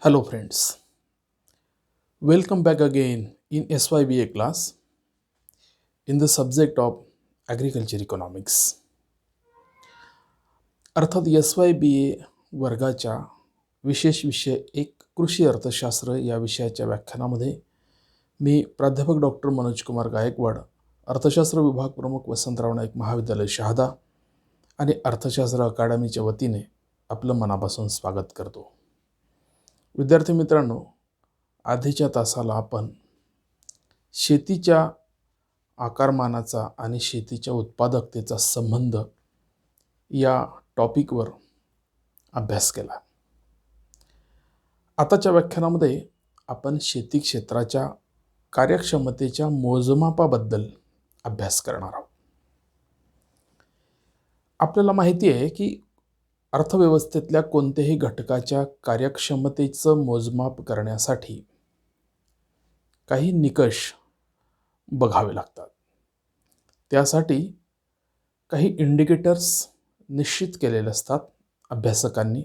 Hello friends, welcome back again in SYBA class in the subject of agriculture economics. अर्थात SYBA वर्गाच्या विशेष विषय एक कृषी अर्थशास्त्र या विषयाच्या व्याख्यानामध्ये मी प्राध्यापक डॉक्टर मनोज कुमार गायकवाड, अर्थशास्त्र विभाग प्रमुख वसंतराव नाईक महाविद्यालय शहादा आणि अर्थशास्त्र अकादमीच्या वतीने आपलं मनापासून स्वागत करतो. विद्यार्थी मित्रांनो, आधीच्या तासाला आपण शेतीच्या आकारमानाचा आणि शेतीच्या उत्पादकतेचा संबंध या टॉपिकवर अभ्यास केला. आताच्या व्याख्यानामध्ये आपण शेती क्षेत्राच्या कार्यक्षमतेच्या मोजमापाबद्दल अभ्यास करणार आहोत. आपल्याला माहिती आहे की अर्थव्यवस्थेतल्या कोणत्याही घटकाच्या कार्यक्षमतेचं मोजमाप करण्यासाठी काही निकष बघावे लागतात. त्यासाठी काही इंडिकेटर्स निश्चित केलेले असतात अभ्यासकांनी.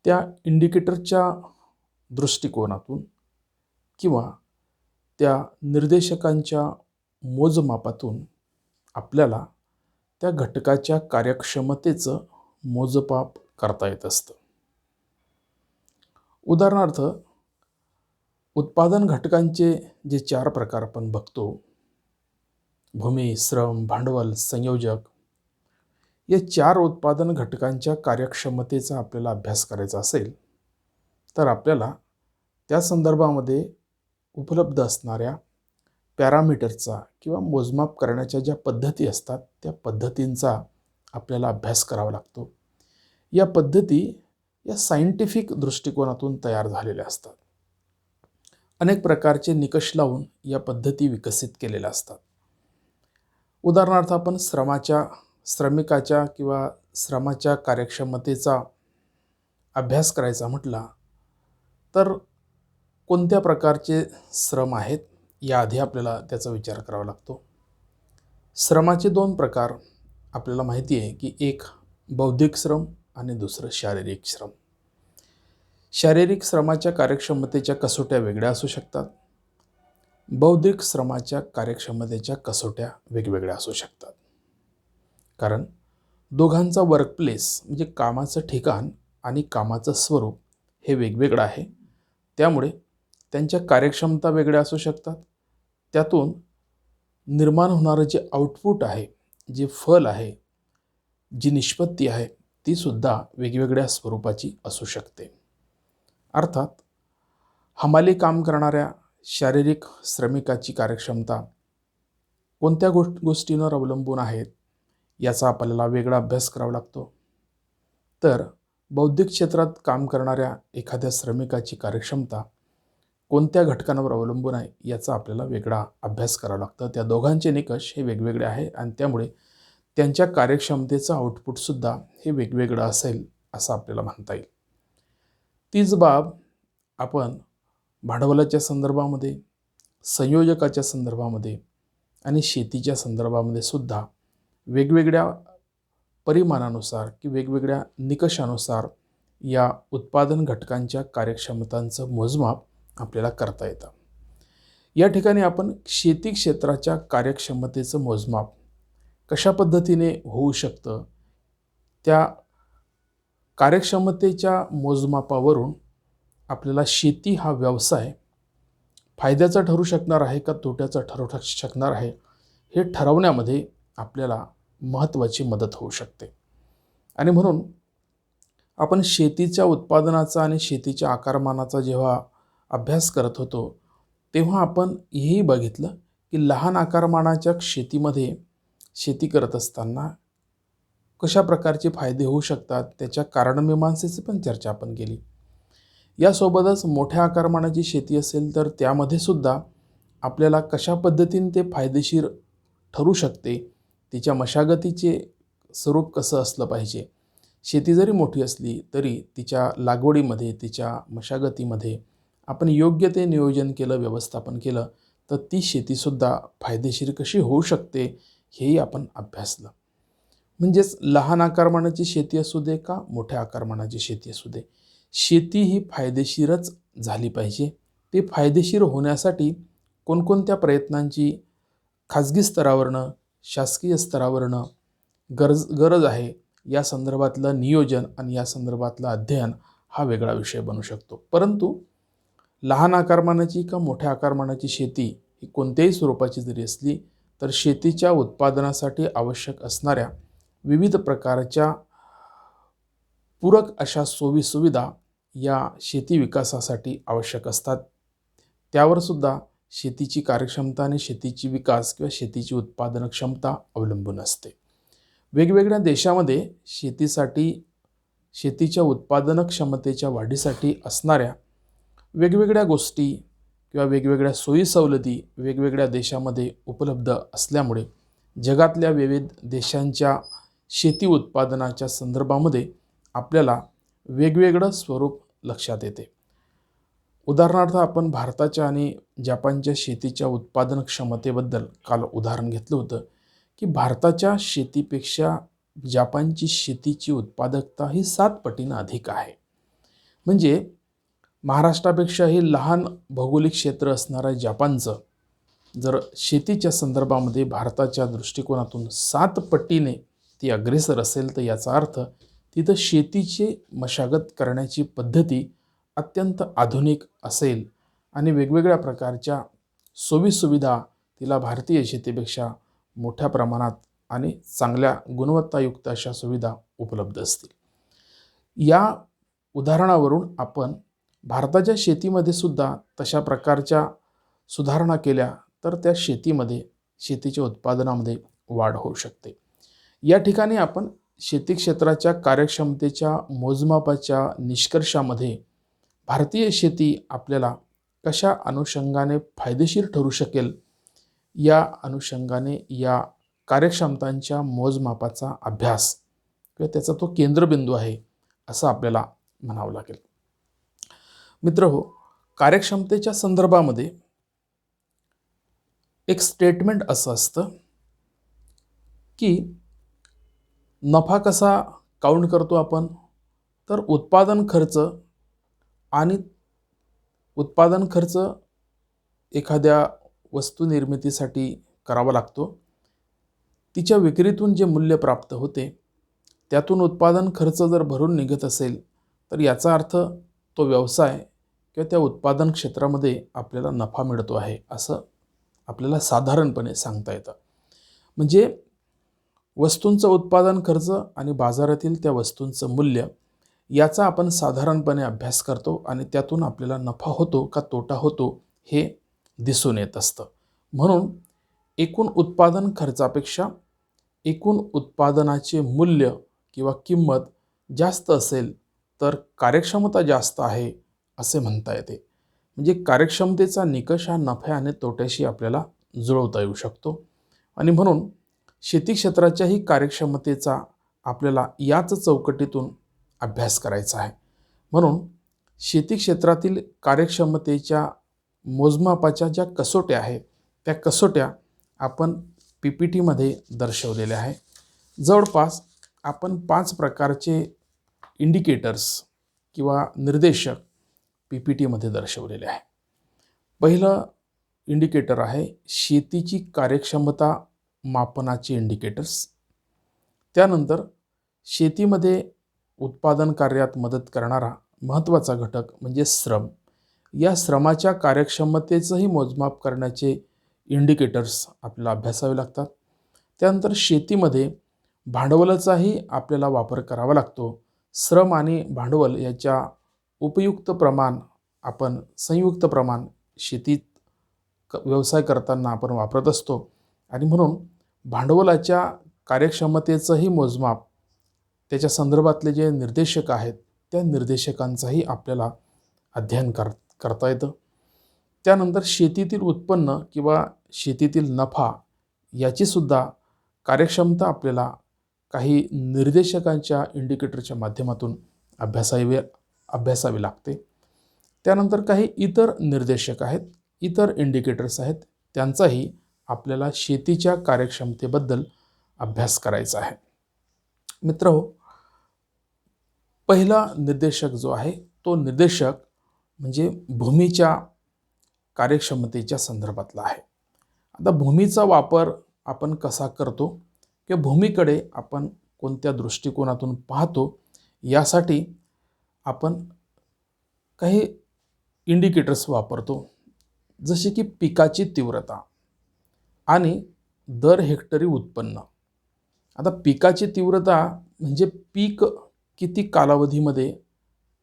त्या इंडिकेटरच्या दृष्टिकोनातून किंवा त्या निर्देशकांच्या मोजमापातून आपल्याला त्या घटकाच्या कार्यक्षमतेचं मोजमाप करता येत असतं. उदाहरणार्थ, उत्पादन घटकांचे जे 4 प्रकार आपण बघतो, भूमी, श्रम, भांडवल, संयोजक, या 4 उत्पादन घटकांच्या कार्यक्षमतेचा आपल्याला अभ्यास करायचा असेल तर आपल्याला त्या संदर्भामध्ये उपलब्ध असणाऱ्या पॅरामीटरचा किंवा मोजमाप करण्याच्या ज्या पद्धती असतात त्या पद्धतींचा आपल्याला अभ्यास करावा लागतो. या पद्धती या सायंटिफिक दृष्टिकोनातून तयार झालेल्या असतात. अनेक प्रकारचे निकष लावून या पद्धती विकसित केलेल्या असतात. उदाहरणार्थ, आपण श्रमिकाच्या किंवा श्रमाच्या कार्यक्षमतेचा अभ्यास करायचा म्हटला तर कोणत्या प्रकारचे श्रम आहेत याआधी आपल्याला त्याचा विचार करावा लागतो. श्रमाचे 2 प्रकार आपल्याला माहिती आहे की एक बौद्धिक श्रम आणि दुसरं शारीरिक श्रम. शारीरिक श्रमाच्या कार्यक्षमतेच्या कसोट्या वेगळ्या असू शकतात. बौद्धिक श्रमाच्या कार्यक्षमतेच्या कसोट्या वेगवेगळ्या असू शकतात. कारण दोघांचा वर्कप्लेस म्हणजे कामाचं ठिकाण आणि कामाचं स्वरूप हे वेगवेगळं आहे. त्यामुळे त्यांच्या कार्यक्षमता वेगळ्या असू शकतात. त्यातून निर्माण होणारं जे आउटपुट आहे, जे फल आहे, जी निष्पत्ती आहे, ती सुद्धा वेगवेगळ्या स्वरूपाची असू शकते. अर्थात हमाली काम करणाऱ्या शारीरिक श्रमिकाची कार्यक्षमता कोणत्या गोष्टींवर अवलंबून आहेत याचा आपल्याला वेगळा अभ्यास करावा लागतो. तर बौद्धिक क्षेत्रात काम करणाऱ्या एखाद्या श्रमिकाची कार्यक्षमता कोणत्या घटकांवर अवलंबून आहे याचा आपल्याला वेगळा अभ्यास करावा लागतो. त्या दोघांचे निकष हे वेगवेगळे आहे आणि त्यामुळे त्यांच्या कार्यक्षमतेचं आउटपुटसुद्धा हे वेगवेगळं असेल असं आपल्याला म्हणता येईल. तीच बाब आपण भांडवलाच्या संदर्भामध्ये, संयोजकाच्या संदर्भामध्ये आणि शेतीच्या संदर्भामध्ये सुद्धा वेगवेगळ्या परिमाणानुसार की वेगवेगळ्या निकषानुसार या उत्पादन घटकांच्या कार्यक्षमतांचं मोजमाप आपल्याला करता येतं. या ठिकाणी आपण शेती क्षेत्राच्या कार्यक्षमतेचं मोजमाप कशा पद्धतीने होऊ शकतं, त्या कार्यक्षमतेच्या मोजमापावरून आपल्याला शेती हा व्यवसाय फायद्याचा ठरू शकणार आहे का तोट्याचा ठरू शकणार आहे हे ठरवण्यामध्ये आपल्याला महत्त्वाची मदत होऊ शकते. आणि म्हणून आपण शेतीच्या उत्पादनाचा आणि शेतीच्या आकारमानाचा जेव्हा अभ्यास करत होतो तेव्हा आपण हेही बघितलं की लहान आकारमानाच्या शेतीमध्ये शेती करत असताना कशा प्रकारचे फायदे होऊ शकतात त्याच्या कारणमीमांसेची पण चर्चा आपण केली. यासोबतच मोठ्या आकारमानाची शेती असेल तर त्यामध्ये सुद्धा आपल्याला कशा पद्धतीने ते फायदेशीर ठरू शकते, तिच्या मशागतीचे स्वरूप कसं असलं पाहिजे. शेती जरी मोठी असली तरी तिच्या लागवडीमध्ये, तिच्या मशागतीमध्ये आपण योग्य ते नियोजन केलं, व्यवस्थापन केलं तर ती शेतीसुद्धा फायदेशीर कशी होऊ शकते हेही आपण अभ्यासलं. म्हणजेच लहान आकारमानाची शेती असू दे का मोठ्या आकारमानाची शेती असू दे, शेती ही फायदेशीरच झाली पाहिजे. ते फायदेशीर होण्यासाठी कोणकोणत्या प्रयत्नांची खाजगी स्तरावरनं, शासकीय स्तरावरनं गरज आहे, या संदर्भातलं नियोजन आणि या संदर्भातलं अध्ययन हा वेगळा विषय बनू शकतो. परंतु लहान आकारमानाची का मोठ्या आकारमानाची शेती ही कोणत्याही स्वरूपाची जरी असली, तर शेतीच्या उत्पादनासाठी आवश्यक असणाऱ्या विविध प्रकारच्या पूरक अशा सोयीसुविधा या शेती विकासासाठी आवश्यक असतात. त्यावर सुद्धा शेतीची कार्यक्षमता आणि शेतीची विकास किंवा शेतीची उत्पादन क्षमता अवलंबून असते. वेगवेगळ्या देशामध्ये शेतीच्या उत्पादन क्षमतेच्या वाढीसाठी असणाऱ्या वेगवेगळ्या गोष्टी किंवा वेगवेगळ्या सोयीसवलती वेगवेगळ्या देशामध्ये उपलब्ध असल्यामुळे जगातल्या विविध देशांच्या शेती उत्पादनाच्या संदर्भामध्ये आपल्याला वेगवेगळं स्वरूप लक्षात येते. उदाहरणार्थ आपण भारताच्या आणि जपानच्या शेतीच्या उत्पादन क्षमतेबद्दल काल उदाहरण घेतलं होतं की भारताच्या शेतीपेक्षा जपानची शेतीची उत्पादकता ही 7 पटीनं अधिक आहे. म्हणजे महाराष्ट्रापेक्षाही लहान भौगोलिक क्षेत्र असणाऱ्या जपानचं जर शेतीच्या संदर्भामध्ये भारताच्या दृष्टिकोनातून 7 पटीने ती अग्रेसर असेल, तर याचा अर्थ तिथं शेतीची मशागत करण्याची पद्धती अत्यंत आधुनिक असेल आणि वेगवेगळ्या प्रकारच्या सोयीसुविधा तिला भारतीय शेतीपेक्षा मोठ्या प्रमाणात आणि चांगल्या गुणवत्तायुक्त अशा सुविधा उपलब्ध असतील. या उदाहरणावरून आपण भारताच्या शेतीमध्ये सुद्धा तशा प्रकारच्या सुधारणा केल्या तर त्या शेतीच्या उत्पादनामध्ये वाढ होऊ शकते. या ठिकाणी आपण शेती क्षेत्राच्या कार्यक्षमतेच्या मोजमापाच्या निष्कर्षामध्ये भारतीय शेती आपल्याला कशा अनुषंगाने फायदेशीर ठरू शकेल या अनुषंगाने या कार्यक्षमतांच्या मोजमापाचा अभ्यास किंवा त्याचा तो केंद्रबिंदू आहे असं आपल्याला म्हणावं लागेल. मित्रहो, कार्यक्षमतेच्या संदर्भामध्ये एक स्टेटमेंट असं असतं की नफा कसा काउंट करतो आपण, तर उत्पादन खर्च एखाद्या वस्तू निर्मितीसाठी करावा लागतो. तिच्या विक्रीतून जे मूल्य प्राप्त होते त्यातून उत्पादन खर्च जर भरून निघत असेल तर याचा अर्थ तो व्यवसाय किंवा त्या उत्पादन क्षेत्रामध्ये आपल्याला नफा मिळतो आहे असं आपल्याला साधारणपणे सांगता येतं. म्हणजे वस्तूंचं उत्पादन खर्च आणि बाजारातील त्या वस्तूंचं मूल्य याचा आपण साधारणपणे अभ्यास करतो आणि त्यातून आपल्याला नफा होतो का तोटा होतो हे दिसून येत असतं. म्हणून एकूण उत्पादन खर्चापेक्षा एकूण उत्पादनाचे मूल्य किंवा किंमत जास्त असेल तर कार्यक्षमता जास्त आहे असे म्हणता येते. म्हणजे कार्यक्षमतेचा निकष हा नफ्या आणि तोट्याशी आपल्याला जुळवता येऊ शकतो आणि म्हणून शेती क्षेत्राच्याही कार्यक्षमतेचा आपल्याला याच चौकटीतून अभ्यास करायचा आहे. म्हणून शेती क्षेत्रातील कार्यक्षमतेच्या मोजमापाच्या ज्या कसोट्या आहेत त्या कसोट्या आपण PPTमध्ये दर्शवलेल्या आहे. जवळपास आपण 5 प्रकारचे इंडिकेटर्स किंवा निर्देशक PPTमध्ये दर्शवलेले आहे. पहिलं इंडिकेटर आहे शेतीची कार्यक्षमता मापनाचे इंडिकेटर्स. त्यानंतर शेतीमध्ये उत्पादन कार्यात मदत करणारा महत्त्वाचा घटक म्हणजे श्रम. या श्रमाच्या कार्यक्षमतेचंही मोजमाप करण्याचे इंडिकेटर्स आपल्याला अभ्यासावे लागतात. त्यानंतर शेतीमध्ये भांडवलाचाही आपल्याला वापर करावा लागतो. श्रम आणि भांडवल याच्या उपयुक्त प्रमाण आपण संयुक्त प्रमाण शेतीत व्यवसाय करताना आपण वापरत असतो आणि म्हणून भांडवलाच्या कार्यक्षमतेचंही मोजमाप त्याच्या संदर्भातले जे निर्देशक आहेत त्या निर्देशकांचाही आपल्याला अध्ययन करता येतं. त्यानंतर शेतीतील उत्पन्न किंवा शेतीतील नफा याची सुद्धा कार्यक्षमता आपल्याला काही निर्देशकांच्या इंडिकेटरच्या माध्यमातून अभ्यासावी लागते. त्यानंतर काही इतर निर्देशक आहेत, इतर इंडिकेटर्स आहेत, त्यांचाही आपल्याला शेतीच्या कार्यक्षमतेबद्दल अभ्यास करायचा आहे. मित्रहो, पहिला निर्देशक जो आहे तो निर्देशक म्हणजे भूमीच्या कार्यक्षमतेच्या संदर्भातला आहे. आता भूमीचा वापर आपण कसा करतो किंवा भूमीकडे आपण कोणत्या दृष्टिकोनातून पाहतो यासाठी आपण काही इंडिकेटर्स वापरतो, जसे की पिकाची तीव्रता आणि दर हेक्टरी उत्पन्न. आता पिकाची तीव्रता म्हणजे पीक किती कालावधीमध्ये,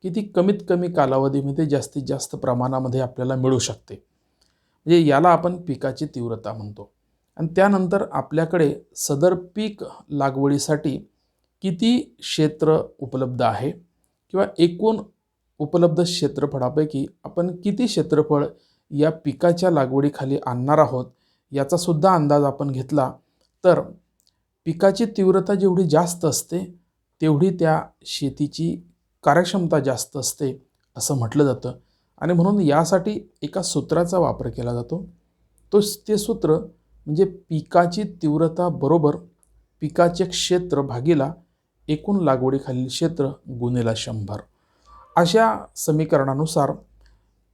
किती कमीत कमी कालावधीमध्ये जास्तीत जास्त प्रमाणामध्ये आपल्याला मिळू शकते, म्हणजे याला आपण पिकाची तीव्रता म्हणतो. आणि त्यानंतर आपल्याकडे सदर पीक लागवडीसाठी किती क्षेत्र उपलब्ध आहे किंवा एकूण उपलब्ध क्षेत्रफळापैकी आपण किती क्षेत्रफळ या पिकाच्या लागवडीखाली आणणार आहोत याचा सुद्धा अंदाज आपण घेतला तर पिकाची तीव्रता जेवढी जास्त असते तेवढी त्या शेतीची कार्यक्षमता जास्त असते असं म्हटलं जातं. आणि म्हणून यासाठी एका सूत्राचा वापर केला जातो. ते सूत्र म्हणजे पिकाची तीव्रता बरोबर पिकाचे क्षेत्र भागीला एकूण लागवडीखालील क्षेत्र गुणिले 100. अशा समीकरणानुसार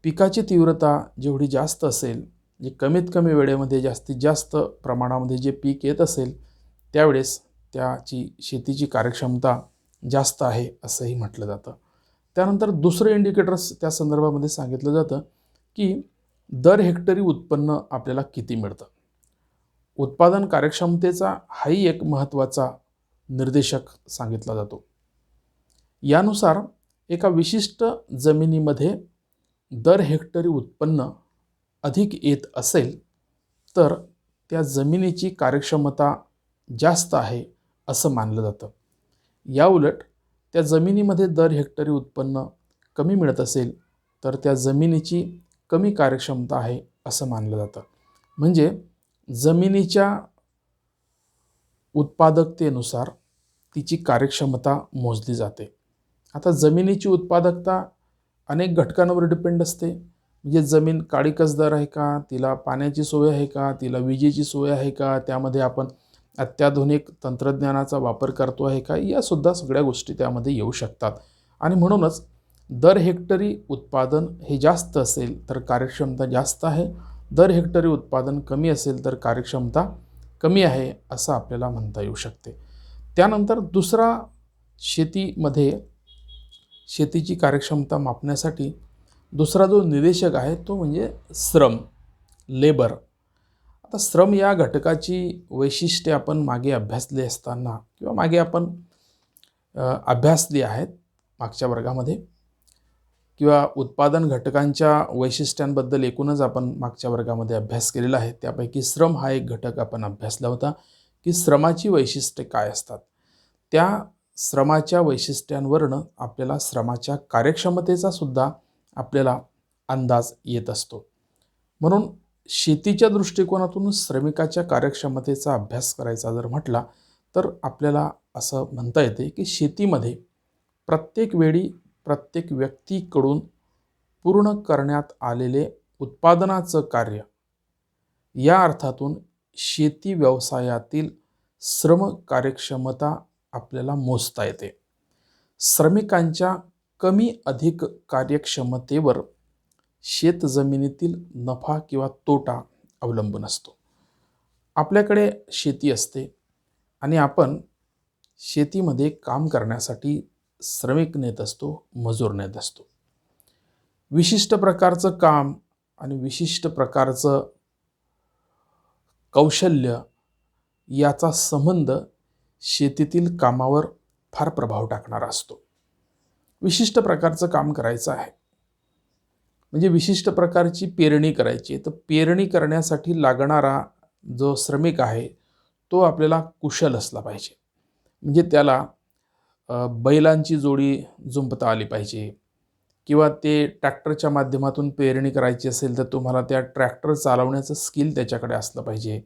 पिकाची तीव्रता जेवढी जास्त असेल, म्हणजे कमीत कमी वेळेमध्ये जास्तीत जास्त प्रमाणामध्ये जे पीक येत असेल त्यावेळेस त्याची शेतीची कार्यक्षमता जास्त आहे असंही म्हटलं जातं. त्यानंतर दुसरं इंडिकेटर्स त्या संदर्भामध्ये सांगितलं जातं की दर हेक्टरी उत्पन्न आपल्याला किती मिळतं. उत्पादन कार्यक्षमतेचा हाही एक महत्त्वाचा निर्देशक सांगितला जातो. यानुसार एका विशिष्ट जमिनीमध्ये दर हेक्टरी उत्पन्न अधिक येत असेल तर त्या जमिनीची कार्यक्षमता जास्त आहे असं मानलं जातं. याउलट त्या जमिनीमध्ये दर हेक्टरी उत्पन्न कमी मिळत असेल तर त्या जमिनीची कमी कार्यक्षमता आहे असं मानलं जातं. म्हणजे जमिनीच्या उत्पादकतेनुसार तिची कार्यक्षमता मोजली जाते. आता जमिनीची उत्पादकता अनेक घटकांवर डिपेंड असते. म्हणजे जमीन काळी कसदार आहे का, तिला पाण्याची सोय आहे का, तिला विजेची सोय आहे का, त्यामध्ये आपण अत्याधुनिक तंत्रज्ञानाचा वापर करतो आहे का, या सुद्धा सगळ्या गोष्टी त्यामध्ये येऊ शकतात. आणि म्हणूनच दर हेक्टरी उत्पादन हे जास्त असेल तर कार्यक्षमता जास्त आहे, दर हेक्टरी उत्पादन कमी असेल तर कार्यक्षमता कमी आहे असं आपल्याला म्हणता येऊ शकते. त्यानंतर दुसरा शेतीमध्ये शेतीची कार्यक्षमता मापण्यासाठी दुसरा जो निर्देशक आहे तो म्हणजे श्रम, लेबर. आता श्रम या घटकाची वैशिष्ट्ये आपण मागे अभ्यासली असताना किंवा मागे आपण अभ्यासली आहेत मागच्या वर्गामध्ये, किंवा उत्पादन घटकांच्या वैशिष्ट्यांबद्दल एकूणच आपण मागच्या वर्गामध्ये अभ्यास केलेला आहे. त्यापैकी श्रम हा एक घटक आपण अभ्यासला होता की श्रमाची वैशिष्ट्ये काय असतात. त्या श्रमाच्या वैशिष्ट्यांवरून आपल्याला श्रमाच्या कार्यक्षमतेचा सुद्धा आपल्याला अंदाज येत असतो. म्हणून शेतीच्या दृष्टिकोनातून श्रमिकाच्या कार्यक्षमतेचा अभ्यास करायचा जर म्हटला तर आपल्याला असं म्हणता येते की शेतीमध्ये प्रत्येक वेळी प्रत्येक व्यक्तीकडून पूर्ण करण्यात आलेले उत्पादनाचं कार्य, या अर्थातून शेती व्यवसायातील श्रम कार्यक्षमता आपल्याला मोजता येते. श्रमिकांच्या कमी अधिक कार्यक्षमतेवर शेतजमिनीतील नफा किंवा तोटा अवलंबून असतो. आपल्याकडे शेती असते आणि आपण शेतीमध्ये काम करण्यासाठी श्रमिक नेत असतो, मजूर नेत असतो. विशिष्ट प्रकारचं काम आणि विशिष्ट प्रकारचं कौशल्य याचा संबंध शेतीतील कामावर फार प्रभाव टाकणारा असतो. विशिष्ट प्रकारचं काम करायचं आहे म्हणजे विशिष्ट प्रकारची पेरणी करायची, तर पेरणी करण्यासाठी लागणारा जो श्रमिक आहे तो आपल्याला कुशल असला पाहिजे. म्हणजे त्याला बैलांची जोडी जुंपता आली पाहिजे, किंवा ते ट्रॅक्टरच्या माध्यमातून पेरणी करायची असेल तर तुम्हाला त्या ट्रॅक्टर चालवण्याचं स्किल त्याच्याकडे असलं पाहिजे.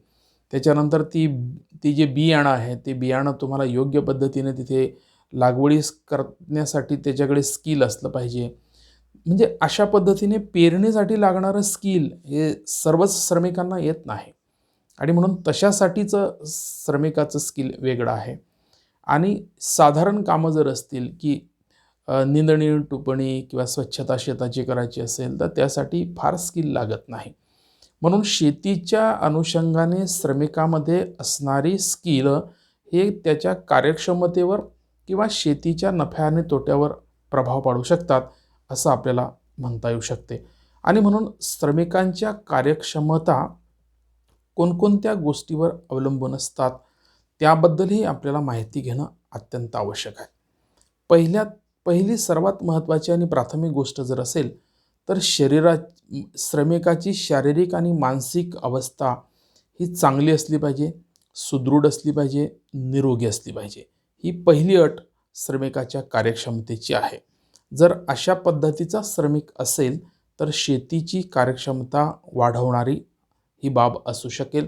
त्याच्यानंतर ती जे बियाणं आहे ते बियाणं तुम्हाला योग्य पद्धतीने तिथे लागवडीस करण्यासाठी त्याच्याकडे स्किल असलं पाहिजे. म्हणजे अशा पद्धतीने पेरणीसाठी लागणारं स्किल हे सर्वच श्रमिकांना येत नाही आणि म्हणून तशासाठीचं श्रमिकाचं स्किल वेगळं आहे. आणि साधारण कामं जर असतील की निंदणी टिप्पणी किंवा स्वच्छता शेताची करायची असेल तर त्यासाठी फार स्किल लागत नाही. म्हणून शेतीच्या अनुषंगाने श्रमिकामध्ये असणारी स्किल हे त्याच्या कार्यक्षमतेवर किंवा शेतीच्या नफ्या आणि तोट्यावर प्रभाव पाडू शकतात असं आपल्याला म्हणता येऊ शकते. आणि म्हणून श्रमिकांच्या कार्यक्षमता कोणकोणत्या गोष्टीवर अवलंबून असतात त्याबद्दलही आपल्याला माहिती घेणं अत्यंत आवश्यक आहे. पहिली सर्वात महत्त्वाची आणि प्राथमिक गोष्ट जर असेल तर श्रमिकाची शारीरिक आणि मानसिक अवस्था ही चांगली असली पाहिजे, सुदृढ असली पाहिजे, निरोगी असली पाहिजे. ही पहिली अट श्रमिकाच्या कार्यक्षमतेची आहे. जर अशा पद्धतीचा श्रमिक असेल तर शेतीची कार्यक्षमता वाढवणारी ही बाब असू शकेल.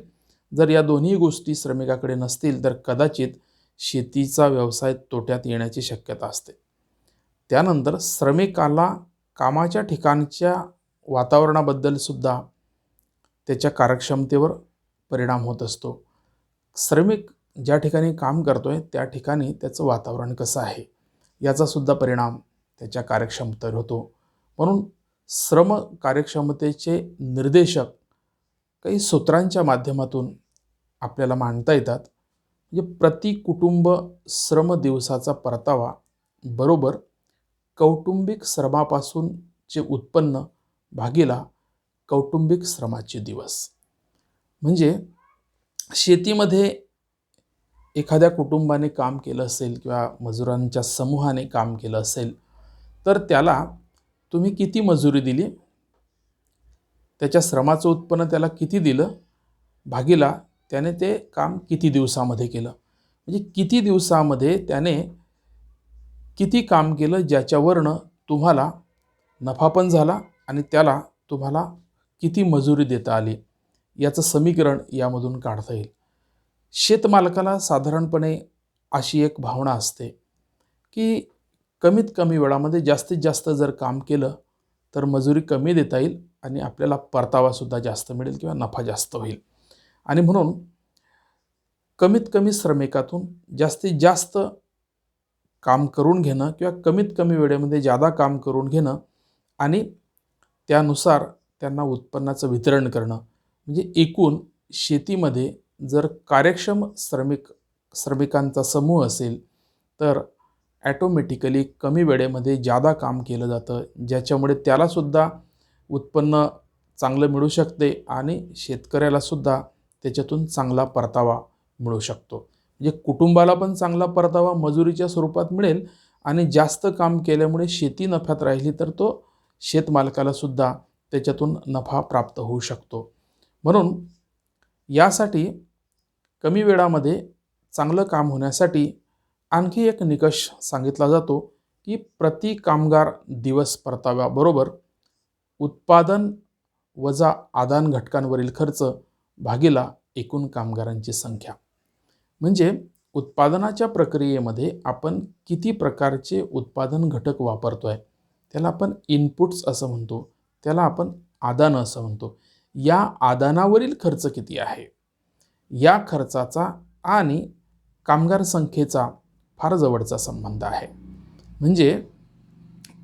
जर या दोन्ही गोष्टी श्रमिकाकडे नसतील तर कदाचित शेतीचा व्यवसाय तोट्यात येण्याची शक्यता असते. त्यानंतर श्रमिकाला कामाच्या ठिकाणच्या वातावरणाबद्दल सुद्धा त्याच्या कार्यक्षमतेवर परिणाम होत असतो. श्रमिक ज्या ठिकाणी काम करतोय त्या ठिकाणी त्याचं वातावरण कसं आहे याचा सुद्धा परिणाम त्याच्या कार्यक्षमतेवर होतो. म्हणून श्रम कार्यक्षमतेचे निर्देशक काही सूत्रांच्या माध्यमातून आपल्याला मांडता येतात. म्हणजे प्रति कुटुंब श्रम दिवसाचा परतावा बरोबर कौटुंबिक श्रमापासूनचे उत्पन्न भागिला कौटुंबिक श्रमाचे दिवस. म्हणजे शेतीमध्ये एखाद्या कुटुंबाने काम केलं असेल किंवा मजुरांच्या समूहाने काम केलं असेल तर त्याला तुम्ही किती मजुरी दिली, त्याच्या श्रमाचं उत्पन्न त्याला किती दिलं भागिला त्याने ते काम किती दिवसामध्ये केलं. म्हणजे किती दिवसामध्ये त्याने किती काम केलं ज्याच्यावरनं तुम्हाला नफा पण झाला आणि त्याला तुम्हाला किती मजुरी देता आली याचं समीकरण यामधून काढता येईल. शेतमालकाला साधारणपणे अशी एक भावना असते की कमीत कमी वेळामध्ये जास्तीत जास्त जर काम केलं तर मजुरी कमी देता येईल आणि आपल्याला परतावासुद्धा जास्त मिळेल किंवा नफा जास्त होईल. आणि म्हणून कमीत कमी श्रमिकातून जास्तीत जास्त काम करून घेणं किंवा कमीत कमी वेळेमध्ये जादा काम करून घेणं आणि त्यानुसार त्यांना उत्पन्नाचं वितरण करणं म्हणजे एकूण शेतीमध्ये जर कार्यक्षम श्रमिकांचा समूह असेल तर ॲटोमॅटिकली कमी वेळेमध्ये जादा काम केलं जातं, ज्याच्यामुळे त्यालासुद्धा उत्पन्न चांगलं मिळू शकते आणि शेतकऱ्यालासुद्धा त्याच्यातून चांगला परतावा मिळू शकतो. म्हणजे कुटुंबाला पण चांगला परतावा मजुरीच्या स्वरूपात मिळेल आणि जास्त काम केल्यामुळे शेती नफ्यात राहिली तर तो शेतमालकालासुद्धा त्याच्यातून नफा प्राप्त होऊ शकतो. म्हणून यासाठी कमी वेळामध्ये चांगलं काम होण्यासाठी आणखी एक निकष सांगितला जातो की प्रति कामगार दिवस परताव्याबरोबर उत्पादन वजा आदान घटकांवरील खर्च भागिला एकूण कामगारांची संख्या. म्हणजे उत्पादनाच्या प्रक्रियेमध्ये आपण किती प्रकारचे उत्पादन घटक वापरतोय त्याला आपण इनपुट्स असं म्हणतो, त्याला आपण आदानं असं म्हणतो. या आदानावरील खर्च किती आहे या खर्चाचा आणि कामगार संख्येचा फार जवळचा संबंध आहे. म्हणजे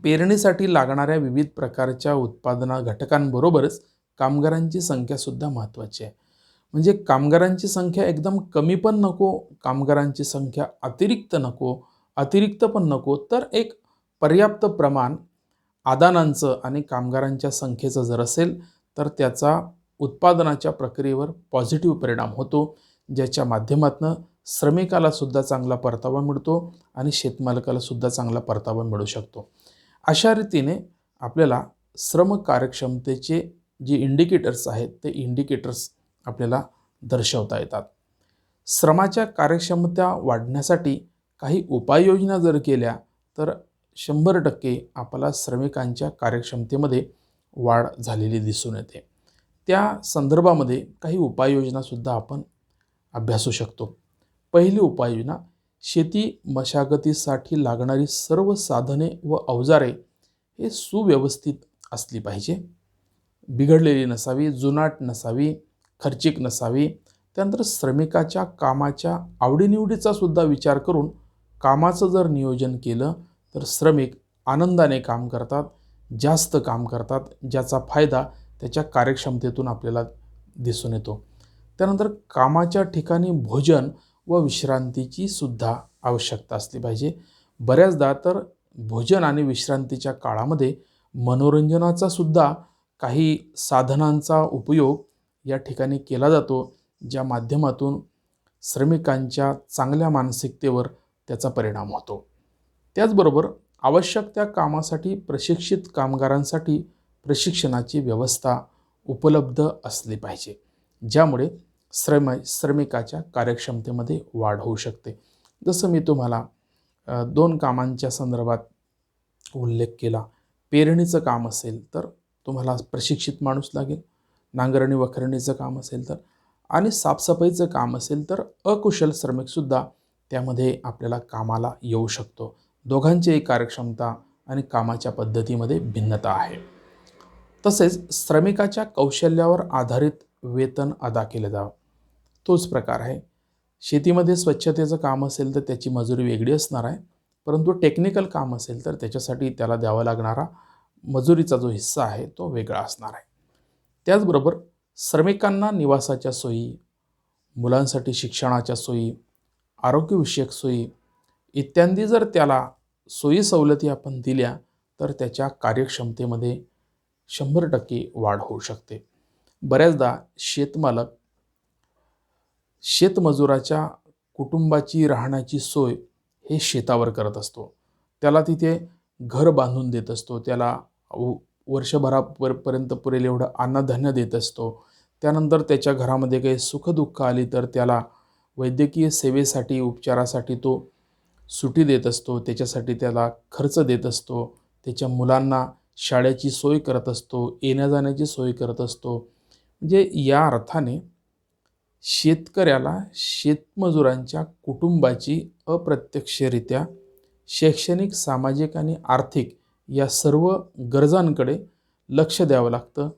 पेरणीसाठी लागणाऱ्या विविध प्रकारच्या उत्पादना घटकांबरोबरच कामगारांची संख्यासुद्धा महत्त्वाची आहे. म्हणजे कामगारांची संख्या एकदम कमी पण नको, कामगारांची संख्या अतिरिक्त पण नको, तर एक पर्याप्त प्रमाण आदानांचं आणि कामगारांच्या संख्येचं जर असेल तर त्याचा उत्पादनाच्या प्रक्रियेवर पॉझिटिव्ह परिणाम होतो, ज्याच्या माध्यमातून श्रमिकालासुद्धा चांगला परतावा मिळतो आणि शेतमालकालासुद्धा चांगला परतावा मिळू शकतो. अशा रीतीने आपल्याला श्रम कार्यक्षमतेचे जे इंडिकेटर्स आहेत ते इंडिकेटर्स आपल्याला दर्शवता येतात. श्रमाच्या कार्यक्षमता वाढण्यासाठी काही उपाययोजना जर केल्या तर 100% आपल्याला श्रमिकांच्या कार्यक्षमतेमध्ये वाढ झालेली दिसून येते. त्या संदर्भामध्ये काही उपाययोजनासुद्धा आपण अभ्यासू शकतो. पहिली उपाययोजना, शेती मशागतीसाठी लागणारी सर्व साधने व अवजारे हे सुव्यवस्थित असली पाहिजे, बिघडलेली नसावी, जुनाट नसावी, खर्चिक नसावी. त्यानंतर श्रमिकाच्या कामाच्या आवडीनिवडीचा सुद्धा विचार करून कामाचं जर नियोजन केलं तर श्रमिक आनंदाने काम करतात, जास्त काम करतात, ज्याचा फायदा त्याच्या कार्यक्षमतेतून आपल्याला दिसून येतो. त्यानंतर कामाच्या ठिकाणी भोजन व विश्रांतीची सुद्धा आवश्यकता असली पाहिजे. बऱ्याचदा तर भोजन आणि विश्रांतीच्या काळामध्ये मनोरंजनाचा सुद्धा काही साधनांचा उपयोग या ठिकाणी केला जातो, ज्या माध्यमातून श्रमिकांच्या चांगल्या मानसिकतेवर त्याचा परिणाम होतो. त्याचबरोबर आवश्यक त्या कामासाठी प्रशिक्षित कामगारांसाठी प्रशिक्षणाची व्यवस्था उपलब्ध असली पाहिजे, ज्यामुळे श्रमिकाच्या कार्यक्षमतेमध्ये वाढ होऊ शकते. जसं मी तुम्हाला 2 कामांच्या संदर्भात उल्लेख केला. पेरणीचं काम असेल तर तुम्हाला प्रशिक्षित माणूस लागेल, नांगरणी वखरणीचं काम असेल तर, आणि साफसफाईचं काम असेल तर अकुशल श्रमिकसुद्धा त्यामध्ये आपल्याला कामाला येऊ शकतो. दोघांचीही कार्यक्षमता आणि कामाच्या पद्धतीमध्ये भिन्नता आहे. तसेच श्रमिकाच्या कौशल्यावर आधारित वेतन अदा केले जावं, तोच प्रकार आहे. शेतीमध्ये स्वच्छतेचं काम असेल तर त्याची मजुरी वेगळी असणार आहे, परंतु टेक्निकल काम असेल तर त्याच्यासाठी त्याला द्यावा लागणारा मजुरीचा जो हिस्सा आहे तो वेगळा असणार आहे. त्याचबरोबर श्रमिकांना निवासाच्या सोयी, मुलांसाठी शिक्षणाच्या सोयी, आरोग्यविषयक सोयी इत्यादी जर त्याला सोयी सवलती आपण दिल्या तर त्याच्या कार्यक्षमतेमध्ये 100% वाढ होऊ शकते. बऱ्याचदा शेतमालक शेतमजुराच्या कुटुंबाची राहण्याची सोय हे शेतावर करत असतो. त्याला तिथे घर बांधून देत असतो, त्याला वर्षभरापर्यंत पुरेल एवढं अन्नधान्य देत असतो. त्यानंतर त्याच्या घरामध्ये काही सुखदुःख आली तर त्याला वैद्यकीय सेवेसाठी, उपचारासाठी तो सुटी देत असतो, त्याच्यासाठी त्याला खर्च देत असतो, त्याच्या मुलांना शाळेची सोय करत असतो, येण्या जाण्याची सोय करत असतो. म्हणजे या अर्थाने शेतकऱ्याला शेतमजुरांच्या कुटुंबाची अप्रत्यक्षरित्या शैक्षणिक, सामाजिक आणि आर्थिक या सर्व गरजांकडे लक्ष द्यावं लागतं.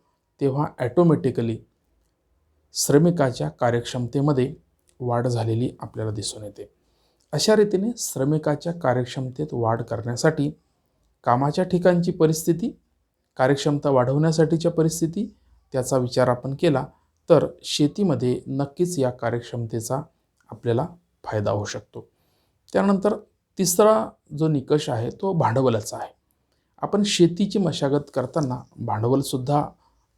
तेव्हा ॲटोमॅटिकली श्रमिकाच्या कार्यक्षमतेमध्ये वाढ झालेली आपल्याला दिसून येते. अशा रीतीने श्रमिकाच्या कार्यक्षमतेत वाढ करण्यासाठी कामाच्या ठिकाणची परिस्थिती, कार्यक्षमता वाढवण्यासाठीच्या परिस्थिती त्याचा विचार आपण केला तर शेतीमध्ये नक्कीच या कार्यक्षमतेचा आपल्याला फायदा होऊ शकतो. त्यानंतर तिसरा जो निकष आहे तो भांडवलाचा आहे. आपण शेतीची मशागत करताना भांडवलसुद्धा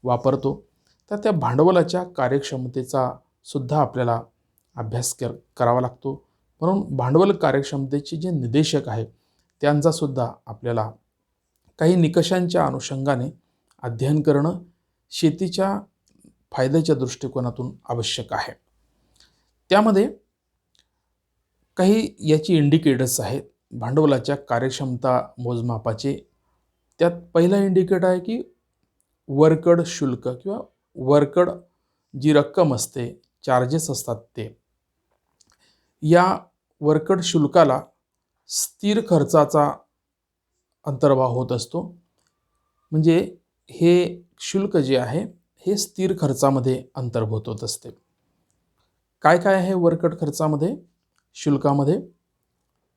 वापरतो, तर त्या भांडवलाच्या कार्यक्षमतेचा सुद्धा आपल्याला अभ्यास करावा लागतो. म्हणून भांडवल कार्यक्षमतेचे जे निदेशक आहे त्यांचासुद्धा आपल्याला काही निकषांच्या अनुषंगाने अध्ययन करणं शेतीच्या फायद्याच्या दृष्टिकोनातून आवश्यक आहे. त्यामध्ये काही याची इंडिकेटर्स आहेत भांडवलाच्या कार्यक्षमता मोजमापाचे. त्यात पहिला इंडिकेटर आहे की वर्कड शुल्क किंवा वर्कड जी रक्कम असते, चार्जेस असतात ते. या वर्कड शुल्काला स्थिर खर्चाचा अंतर्भाव होत असतो. म्हणजे हे शुल्क जे आहे हे स्थिर खर्चामध्ये अंतर्भूत होत असते. काय काय आहे वर्कड खर्चामध्ये, शुल्कामध्ये?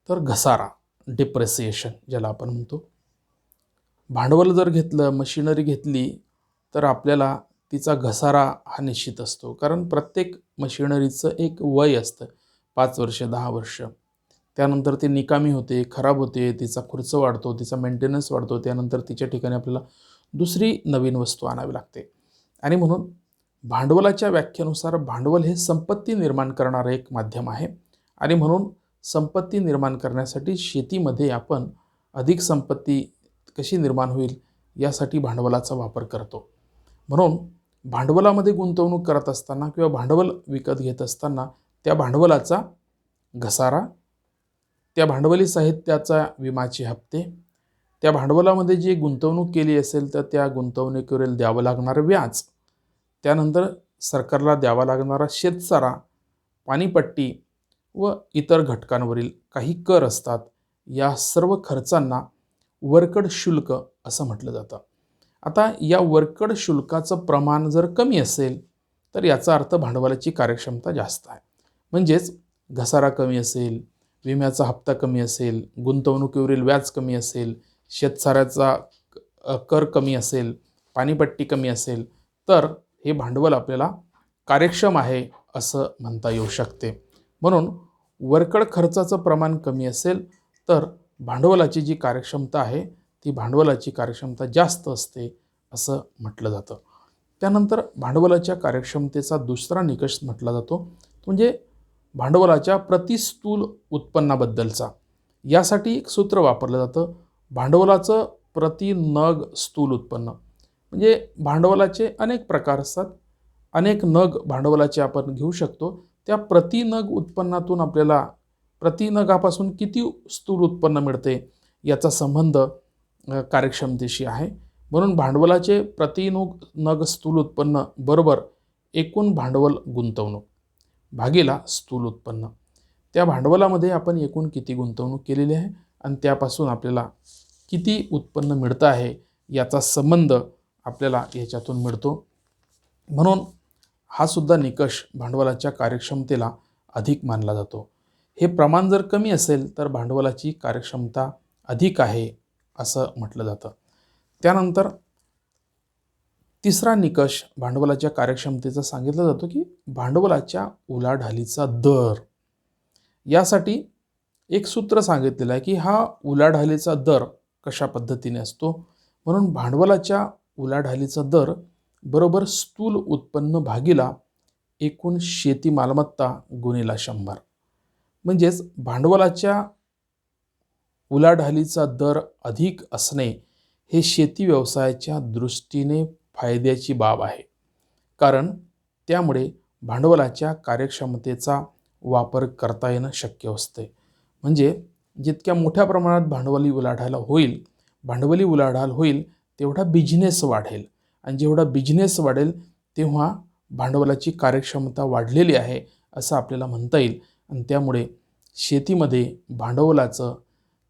तर घसारा, डिप्रेसिएशन ज्याला आपण म्हणतो. भांडवल जर घेतलं, मशिनरी घेतली तर आपल्याला तिचा घसारा हा निश्चित असतो, कारण प्रत्येक मशिनरीचं एक वय असतं, 5 वर्ष, 10 वर्ष. त्यानंतर ती निकामी होते, खराब होते, तिचा खर्च वाढतो, तिचा मेंटेनन्स वाढतो. त्यानंतर तिच्या ठिकाणी आपल्याला दुसरी नवीन वस्तू आणावी लागते. आणि म्हणून भांडवलाच्या व्याख्येनुसार भांडवल हे संपत्ती निर्माण करणारं एक माध्यम आहे. आणि म्हणून संपत्ती निर्माण करण्यासाठी शेतीमध्ये आपण अधिक संपत्ती कशी निर्माण होईल यासाठी भांडवलाचा वापर करतो. म्हणून भांडवलामध्ये गुंतवणूक करत असताना किंवा भांडवल विकत घेत असताना त्या भांडवलाचा घसारा, त्या भांडवली साहित्याचा विमाचे हप्ते, त्या भांडवलामध्ये जी गुंतवणूक केली असेल तर त्या गुंतवणुकीवर द्यावं लागणारं व्याज, त्यानंतर सरकारला द्यावा लागणारा शेतसारा, पाणीपट्टी व इतर घटकांवरील काही कर असतात. या सर्व खर्चांना वर्कड शुल्क असं म्हटलं जातं. आता या वर्कड शुल्काचं प्रमाण जर कमी असेल तर याचा अर्थ भांडवलाची कार्यक्षमता जास्त आहे. म्हणजेच घसारा कमी असेल, विम्याचा हप्ता कमी असेल, गुंतवणुकीवरील व्याज कमी असेल, शेतसाऱ्याचा कर कमी असेल, पाणीपट्टी कमी असेल, तर हे भांडवल आपल्याला कार्यक्षम आहे असं म्हणता येऊ शकते. म्हणून वरकड खर्चाचं प्रमाण कमी असेल तर भांडवलाची जी कार्यक्षमता आहे ती भांडवलाची कार्यक्षमता जास्त असते असं म्हटलं जातं. त्यानंतर भांडवलाच्या कार्यक्षमतेचा दुसरा निकष म्हटला जातो म्हणजे भांडवलाच्या प्रतिस्थूल उत्पन्नाबद्दलचा. यासाठी एक सूत्र वापरलं जातं, भांडवलाचं प्रति नग स्थूल उत्पन्न. म्हणजे भांडवलाचे अनेक प्रकार असतात, अनेक नग भांडवलाचे आपण घेऊ शकतो. त्या प्रति नग उत्पन्नातून आपल्याला प्रति नगापासून किती स्थूल उत्पन्न मिळते याचा संबंध कार्यक्षमतेशी आहे. म्हणून भांडवलाचे प्रति नग स्थूल उत्पन्न बरोबर एकूण भांडवल गुंतवणूक भागीला स्थूल उत्पन्न. त्या भांडवलामध्ये आपण एकूण किती गुंतवणूक केलेली आहे आणि त्यापासून आपल्याला किती उत्पन्न मिळतं आहे याचा संबंध आपल्याला याच्यातून मिळतो. म्हणून हा सुद्धा निकष भांडवलाच्या कार्यक्षमतेला अधिक मानला जातो. हे प्रमाण जर कमी असेल तर भांडवलाची कार्यक्षमता अधिक आहे असं म्हटलं जातं. त्यानंतर तिसरा निकष भांडवलाच्या कार्यक्षमतेचा सांगितला जातो की भांडवलाच्या उलाढालीचा दर. यासाठी एक सूत्र सांगितलेलं आहे की हा उलाढालीचा दर कशा पद्धतीने असतो. म्हणून भांडवलाच्या उलाढालीचा दर बरोबर स्थूल उत्पन्न भागीला एकूण शेती मालमत्ता गुणिला 100. म्हणजेच भांडवलाच्या उलाढालीचा दर अधिक असणे हे शेती व्यवसायाच्या दृष्टीने फायद्याची बाब आहे, कारण त्यामुळे भांडवलाच्या कार्यक्षमतेचा वापर करता येणं शक्य असते. म्हणजे जितक्या मोठ्या प्रमाणात भांडवली उलाढाल होईल तेवढा बिझनेस वाढेल आणि जेवढा बिझनेस वाढेल तेव्हा भांडवलाची कार्यक्षमता वाढलेली आहे असं आपल्याला म्हणता येईल. आणि त्यामुळे शेतीमध्ये भांडवलाचं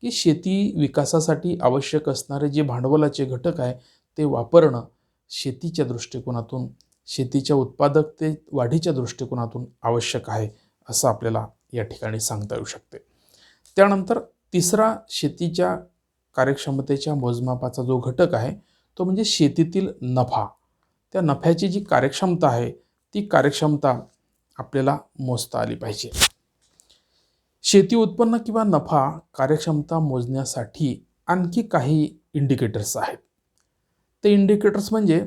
की शेती विकासासाठी आवश्यक असणारे जे भांडवलाचे घटक आहे ते वापरणं शेतीच्या दृष्टिकोनातून, शेतीच्या उत्पादकते वाढीच्या दृष्टिकोनातून आवश्यक आहे असं आपल्याला या ठिकाणी सांगता येऊ शकते. त्यानंतर तिसरा शेतीच्या कार्यक्षमतेच्या मोजमापाचा जो घटक आहे तो म्हणजे शेतीतील नफा. त्या नफ्याची जी कार्यक्षमता आहे ती कार्यक्षमता आपल्याला मोजता आली पाहिजे. शेती उत्पन्न किंवा नफा कार्यक्षमता मोजण्यासाठी आणखी काही इंडिकेटर्स आहेत. ते इंडिकेटर्स म्हणजे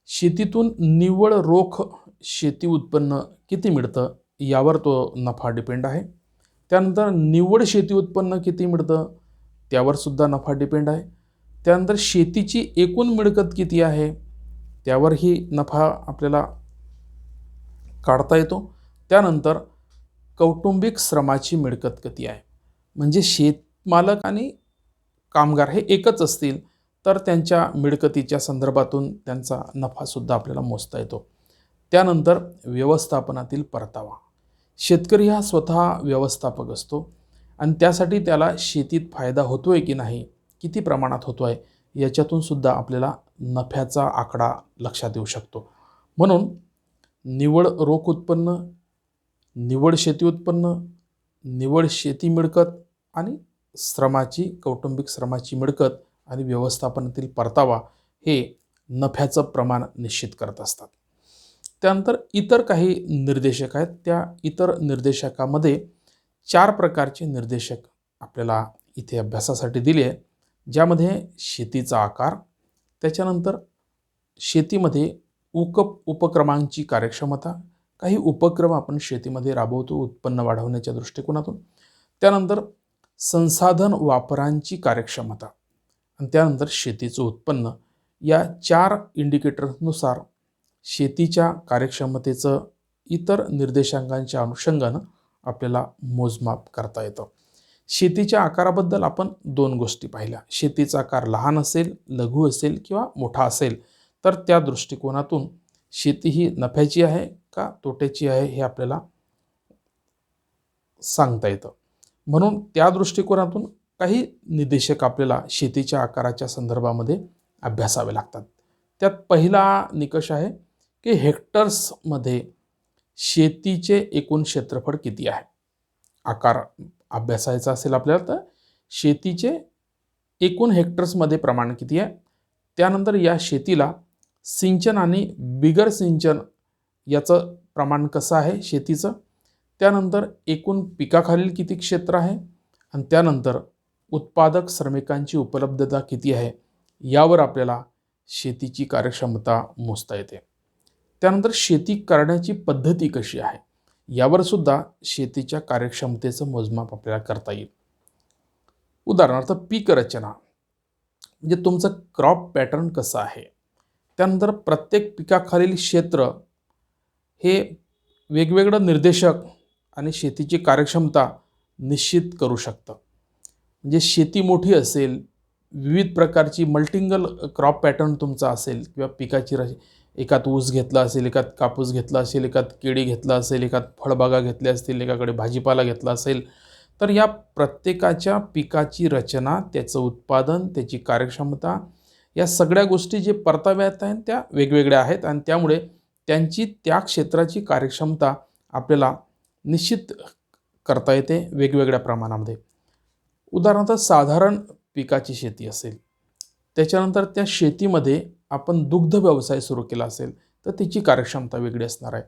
शेतीतून निव्वळ रोख शेती उत्पन्न किती मिळतं यावर तो नफा डिपेंड आहे. त्यानंतर निव्वळ शेती उत्पन्न किती मिळतं त्यावर सुद्धा नफा डिपेंड आहे. त्यानंतर शेतीची एकूण मिळकत किती आहे त्यावरही नफा आपल्याला काढता येतो. त्यानंतर कौटुंबिक श्रमाची मिळकत किती आहे, म्हणजे शेतमालक आणि कामगार हे एकच असतील तर त्यांच्या मिळकतीच्या संदर्भातून त्यांचा नफासुद्धा आपल्याला मोजता येतो. त्यानंतर व्यवस्थापनातील परतावा. शेतकरी हा स्वतः व्यवस्थापक असतो आणि त्यासाठी त्याला शेतीत फायदा होतोय की नाही, किती प्रमाणात होतोय याच्यातून सुद्धा आपल्याला नफ्याचा आकडा लक्षात येऊ शकतो. म्हणून निव्वळ रोख उत्पन्न, निव्वळ शेती उत्पन्न, निव्वळ शेती मिळकत आणि कौटुंबिक श्रमाची मिळकत आणि व्यवस्थापनातील परतावा हे नफ्याचं प्रमाण निश्चित करत असतात. त्यानंतर इतर काही निर्देशक आहेत. त्या इतर निर्देशकामध्ये 4 प्रकारचे निर्देशक आपल्याला इथे अभ्यासासाठी दिले आहे, ज्यामध्ये शेतीचा आकार, त्याच्यानंतर शेतीमध्ये उपक्रमांची कार्यक्षमता, काही उपक्रम आपण शेतीमध्ये राबवतो उत्पन्न वाढवण्याच्या दृष्टिकोनातून, त्यानंतर संसाधन वापरांची कार्यक्षमता आणि त्यानंतर शेतीचं उत्पन्न. या 4 इंडिकेटरनुसार शेतीच्या कार्यक्षमतेचं इतर निर्देशांकांच्या अनुषंगानं आपल्याला मोजमाप करता येतं. शेतीच्या आकाराबद्दल आपण 2 गोष्टी पाहिल्या. शेतीचा आकार लहान असेल, लघु असेल किंवा मोठा असेल तर त्या दृष्टिकोनातून शेती ही नफ्याची आहे का तोट्याची आहे हे आपल्याला सांगता येतं. म्हणून त्या दृष्टिकोनातून काही निर्देशक आपल्याला शेतीच्या आकाराच्या संदर्भामध्ये अभ्यासावे लागतात. त्यात पहिला निकष आहे की हेक्टर्समध्ये शेतीचे एकूण क्षेत्रफळ किती आहे. आकार अभ्यासायचा असेल आपल्याला तर शेतीचे एकूण हेक्टर्समध्ये प्रमाण किती आहे, त्यानंतर या शेतीला सिंचन आणि बिगर सिंचन याचं प्रमाण कसं आहे शेतीचं, त्यानंतर एकूण पिकाखालील किती क्षेत्र आहे, आणि त्यानंतर उत्पादक श्रमिकांची उपलब्धता किती आहे, यावर आपल्याला शेतीची कार्यक्षमता मोजता येते. त्यानंतर शेती करण्याची पद्धती कशी आहे, यावर सुद्धा शेतीच्या कार्यक्षमतेचं मोजमाप आपल्याला करता येईल. उदाहरणार्थ पीक रचना म्हणजे तुमचं क्रॉप पॅटर्न कसं आहे, त्यानंतर प्रत्येक पिकाखालील क्षेत्र हे वेगवेगळं निर्देशक आणि शेतीची कार्यक्षमता निश्चित करू शकतं. म्हणजे शेती मोठी असेल, विविध प्रकारची मल्टिंगल क्रॉप पॅटर्न तुमचा असेल, किंवा पिकाची एकात ऊस घेतला असेल, एकात कापूस घेतला असेल, एकात केळी घेतला असेल, एकात फळबागा घेतल्या असतील, एकाकडे भाजीपाला घेतला असेल, तर या प्रत्येकाच्या पिकाची रचना, त्याचं उत्पादन, त्याची कार्यक्षमता, या सगळ्या गोष्टी जे परताव्यात आहेत त्या वेगवेगळ्या आहेत, आणि त्यामुळे त्यांची त्या क्षेत्राची कार्यक्षमता आपल्याला निश्चित करता येते वेगवेगळ्या प्रमाणामध्ये. उदाहरणार्थ साधारण पिकाची शेती असेल, त्याच्यानंतर त्या शेतीमध्ये आपण दुग्ध व्यवसाय सुरू केला असेल तर त्याची कार्यक्षमता वेगळी असणार आहे.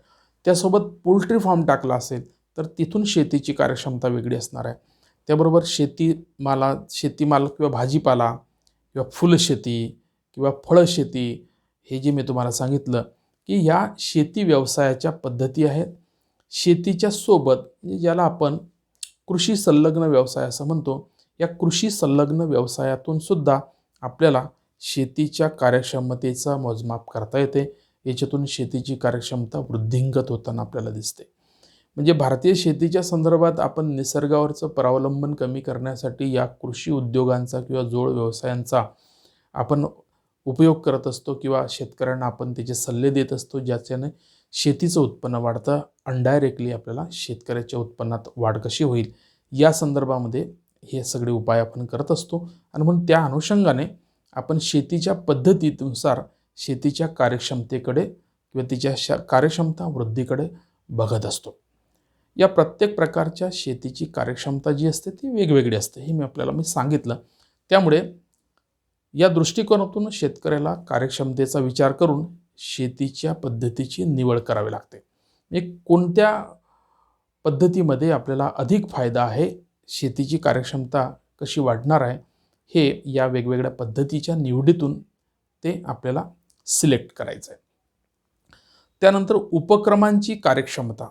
त्यासोबत पोल्ट्री फार्म टाकला असेल तर तिथून शेतीची कार्यक्षमता वेगळी असणार आहे. त्याबरोबर शेतीमाल किंवा भाजीपाला किंवा फुलशेती किंवा फळशेती, हे जे मी तुम्हाला सांगितलं की ह्या शेती व्यवसायाच्या पद्धती आहेत. शेतीच्या सोबत ज्याला आपण कृषी संलग्न व्यवसाय असं म्हणतो, या कृषी संलग्न व्यवसायातून सुद्धा आपल्याला शेतीच्या कार्यक्षमतेचा मोजमाप करता येते. याच्यातून शेतीची कार्यक्षमता वृद्धिंगत होताना आपल्याला दिसते. म्हणजे भारतीय शेतीच्या संदर्भात आपण निसर्गावरचं परावलंबन कमी करण्यासाठी या कृषी उद्योगांचा किंवा जोड व्यवसायांचा आपण उपयोग करत असतो, किंवा शेतकऱ्यांना आपण त्याचे सल्ले देत असतो, ज्याच्याने शेतीचं उत्पन्न वाढतं. अनडायरेक्टली आपल्याला शेतकऱ्याच्या उत्पन्नात वाढ कशी होईल या संदर्भामध्ये हे सगळे उपाय आपण करत असतो. आणि म्हणून त्या अनुषंगाने आपण शेतीच्या पद्धतीनुसार शेतीच्या कार्यक्षमतेकडे किंवा तिच्या कार्यक्षमता वृद्धीकडे बघत असतो. या प्रत्येक प्रकारच्या शेतीची कार्यक्षमता जी असते ती वेगवेगळी असते, हे मी सांगितलं. त्यामुळे या दृष्टिकोनातून शेतकऱ्याला कार्यक्षमतेचा विचार करून शेतीच्या पद्धतीची निवड करावी लागते. कोणत्या पद्धतीमध्ये आपल्याला अधिक फायदा आहे, शेतीची कार्यक्षमता कशी वाढणार आहे, हे या वेगवेगळ्या पद्धतीच्या निवडीतून ते आपल्याला सिलेक्ट करायचं आहे. त्यानंतर उपक्रमांची कार्यक्षमता.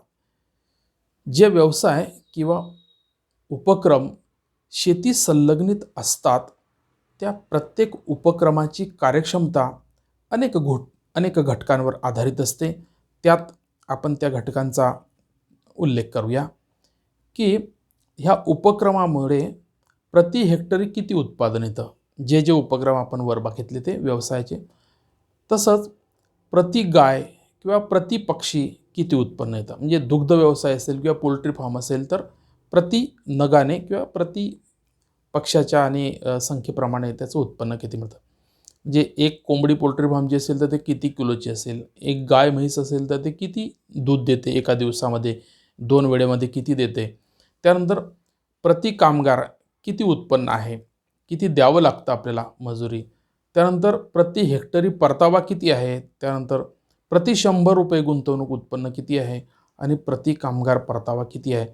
जे व्यवसाय किंवा उपक्रम शेती संलग्नित असतात त्या प्रत्येक उपक्रमाची कार्यक्षमता अनेक घटकांवर आधारित असते. त्यात आपण त्या घटकांचा उल्लेख करूया की ह्या उपक्रमामुळे प्रति हेक्टरी किती उत्पादन येतं, जे उपक्रम आपण वर बघितले ते व्यवसायाचे. तसंच प्रति गाय किंवा प्रति पक्षी किती उत्पन्न येतं, म्हणजे दुग्ध व्यवसाय असेल किंवा पोल्ट्री फार्म असेल तर प्रति नगाने किंवा प्रति पक्षाच्या आणि संख्येप्रमाणे त्याचं उत्पन्न किती मिळतं. म्हणजे एक कोंबडी पोल्ट्री फार्म जी असेल तर ते किती किलोची असेल, एक गाय म्हैस असेल तर ते किती दूध देते एका दिवसामध्ये, 2 वेळेमध्ये किती देते. त्यानंतर प्रति कामगार किती उत्पन्न आहे, किती द्यावं लागतं आपल्याला मजुरी. त्यानंतर प्रति हेक्टरी परतावा किती आहे, त्यानंतर प्रति 100 रुपये गुंतवणूक उत्पन्न किती आहे, आणि प्रति कामगार परतावा किती आहे.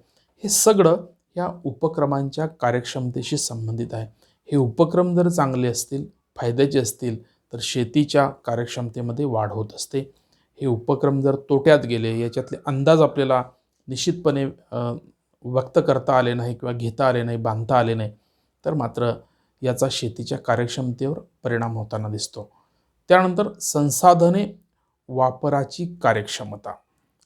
हे सगळं या उपक्रमांच्या कार्यक्षमतेशी संबंधित आहे. हे उपक्रम जर चांगले असतील, फायद्याचे असतील तर शेतीच्या कार्यक्षमतेमध्ये वाढ होत असते. हे उपक्रम जर तोट्यात गेले, याच्यातले अंदाज आपल्याला निश्चितपणे व्यक्त करता आले नाही किंवा घेता आले नाही, बांधता आले नाही, तर मात्र याचा शेतीच्या कार्यक्षमतेवर परिणाम होताना दिसतो. त्यानंतर संसाधने वापराची कार्यक्षमता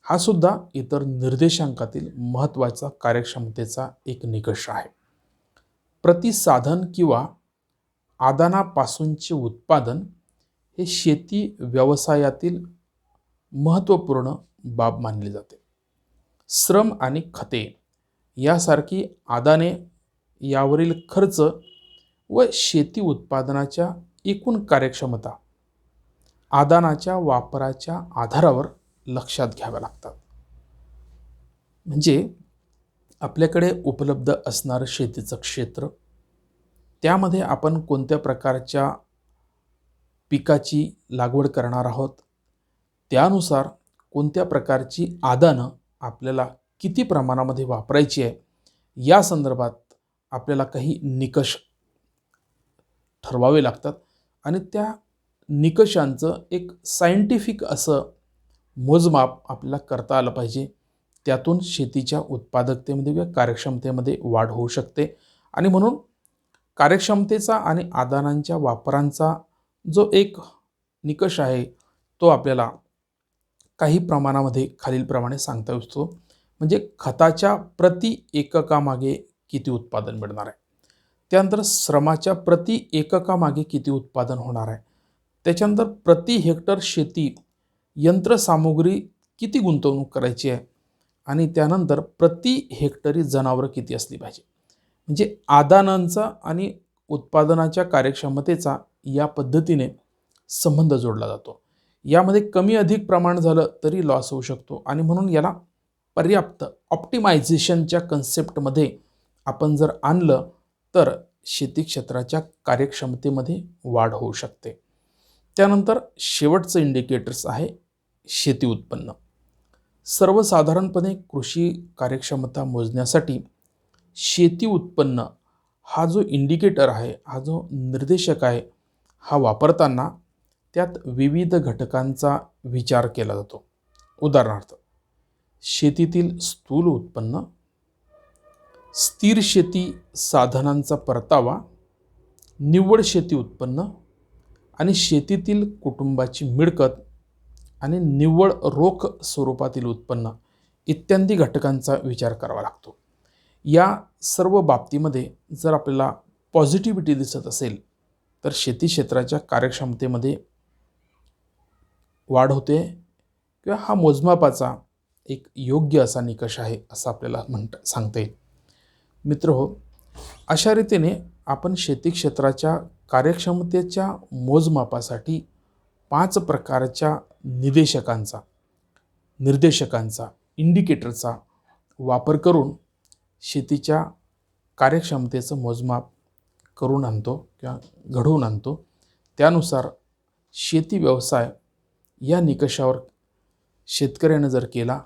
हा सुद्धा इतर निर्देशांकातील महत्त्वाचा कार्यक्षमतेचा एक निकष आहे. प्रतिसाधन किंवा आदानापासूनचे उत्पादन हे शेती व्यवसायातील महत्त्वपूर्ण बाब मानली जाते. श्रम आणि खते यासारखी आदाने, यावरील खर्च व शेती उत्पादनाच्या एकूण कार्यक्षमता आदानाच्या वापराच्या आधारावर लक्षात घ्याव्या लागतात. म्हणजे आपल्याकडे उपलब्ध असणारं शेतीचं क्षेत्र, त्यामध्ये आपण कोणत्या प्रकारच्या पिकाची लागवड करणार आहोत, त्यानुसार कोणत्या प्रकारची आदानं आपल्याला किती प्रमाणामध्ये वापरायची आहे, या संदर्भात आपल्याला काही निकष ठरवावे लागतात आणि त्या निकषांचं एक सायंटिफिक असं मोजमाप आपल्याला करता आलं पाहिजे. त्यातून शेतीच्या उत्पादकतेमध्ये किंवा कार्यक्षमतेमध्ये वाढ होऊ शकते आणि म्हणून कार्यक्षमतेचा आणि आदानांच्या वापरांचा जो एक निकष आहे तो आपल्याला काही प्रमाणामध्ये खालीलप्रमाणे सांगता येतो. म्हणजे खताच्या प्रति एककामागे किती उत्पादन मिळणार आहे, त्यानंतर श्रमाच्या प्रति एककामागे किती उत्पादन होणार आहे, त्याच्यानंतर प्रति हेक्टर शेती यंत्रसामुग्री किती गुंतवणूक करायची आहे आणि त्यानंतर प्रति हेक्टरी जनावरं किती असली पाहिजे. म्हणजे आदानांचा आणि उत्पादनाच्या कार्यक्षमतेचा या पद्धतीने संबंध जोडला जातो. यामध्ये कमी अधिक प्रमाण झालं तरी लॉस होऊ शकतो आणि म्हणून याला पर्याप्त ऑप्टिमायझेशनच्या कन्सेप्टमध्ये आपण जर आणलं तर शेती क्षेत्राच्या कार्यक्षमतेमध्ये वाढ होऊ शकते. त्यानंतर शेवटचं इंडिकेटर्स आहे शेती उत्पन्न. सर्वसाधारणपणे कृषी कार्यक्षमता मोजण्यासाठी शेती उत्पन्न हा जो इंडिकेटर आहे, हा जो निर्देशक आहे, हा वापरताना त्यात विविध घटकांचा विचार केला जातो. उदाहरणार्थ शेतीतील स्थूल उत्पन्न, स्थिर शेती साधनांचा परतावा, निव्वळ शेती उत्पन्न आणि शेतीतील कुटुंबाची मिळकत आणि निव्वळ रोख स्वरूपातील उत्पन्न इत्यादी घटकांचा विचार करावा लागतो. या सर्व बाबतीमध्ये जर आपल्याला पॉझिटिव्हिटी दिसत असेल तर शेती क्षेत्राच्या कार्यक्षमतेमध्ये वाढ होते किंवा हा मोजमापाचा एक योग्य असा निकष आहे असं आपल्याला सांगता येईल. मित्रहो, अशा रीतीने आपण शेती क्षेत्राच्या कार्यक्षमतेच्या मोजमापासाठी 5 प्रकारच्या निर्देशकांचा इंडिकेटरचा वापर करून शेतीच्या कार्यक्षमतेचं मोजमाप करून आणतो किंवा घडवून आणतो. त्यानुसार शेती व्यवसाय या निकषावर शेतकऱ्याने जर केला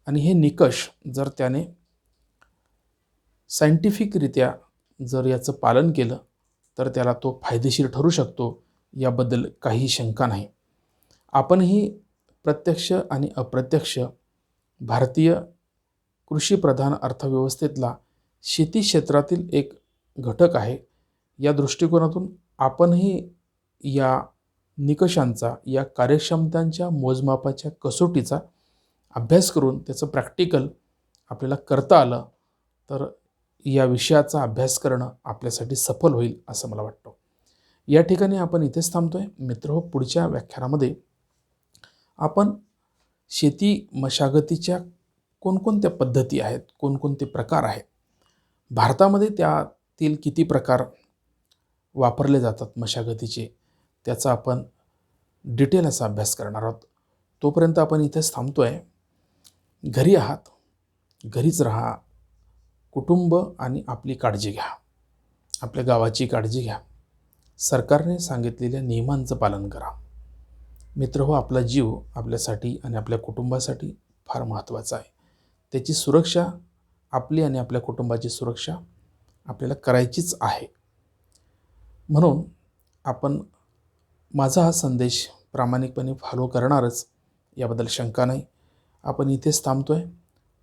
आणि हे निकष जर त्याने सायंटिफिकरित्या जर याचं पालन केलं तर त्याला तो फायदेशीर ठरू शकतो, याबद्दल काही शंका नाही. आपणही प्रत्यक्ष आणि अप्रत्यक्ष भारतीय कृषीप्रधान अर्थव्यवस्थेतला शेती क्षेत्रातील एक घटक आहे. या दृष्टिकोनातून आपणही या निकषांचा, या कार्यक्षमतांच्या मोजमापाच्या कसोटीचा अभ्यास करून त्याचं प्रॅक्टिकल आपल्याला करता आलं तर या विषयाचा अभ्यास करणं आपल्यासाठी सफल होईल असं मला वाटतं. या ठिकाणी आपण इथेच थांबतोय. मित्रहो, पुढच्या व्याख्यानामध्ये आपण शेती मशागतीच्या कोणकोणत्या पद्धती आहेत, कोणकोणते प्रकार आहेत, भारतामध्ये त्यातील किती प्रकार वापरले जातात मशागतीचे, त्याचा आपण डिटेल असा अभ्यास करणार आहोत. तोपर्यंत आपण इथेच थांबतोय. घरी आहात, घरीच राहा, कुटुंब आणि आपली काळजी घ्या, आपल्या गावाची काळजी घ्या, सरकारने सांगितलेल्या नियमांचं पालन करा. मित्रहो, आपला जीव आपल्यासाठी आणि आपल्या कुटुंबासाठी फार महत्त्वाचा आहे. त्याची सुरक्षा, आपली आणि आपल्या कुटुंबाची सुरक्षा आपल्याला करायचीच आहे. म्हणून आपण माझा हा संदेश प्रामाणिकपणे फॉलो करणारच, याबद्दल शंका नाही. आपण इथेच थांबतोय.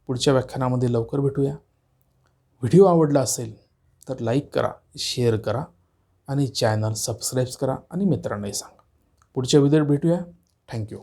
पुढच्या व्याख्यानामध्ये लवकर भेटूया. व्हिडिओ आवडला असेल तर लाईक करा, शेअर करा आणि चॅनल सबस्क्राईब करा आणि मित्रांनाही सांगा. पुढच्या व्हिडिओत भेटूया. थँक्यू.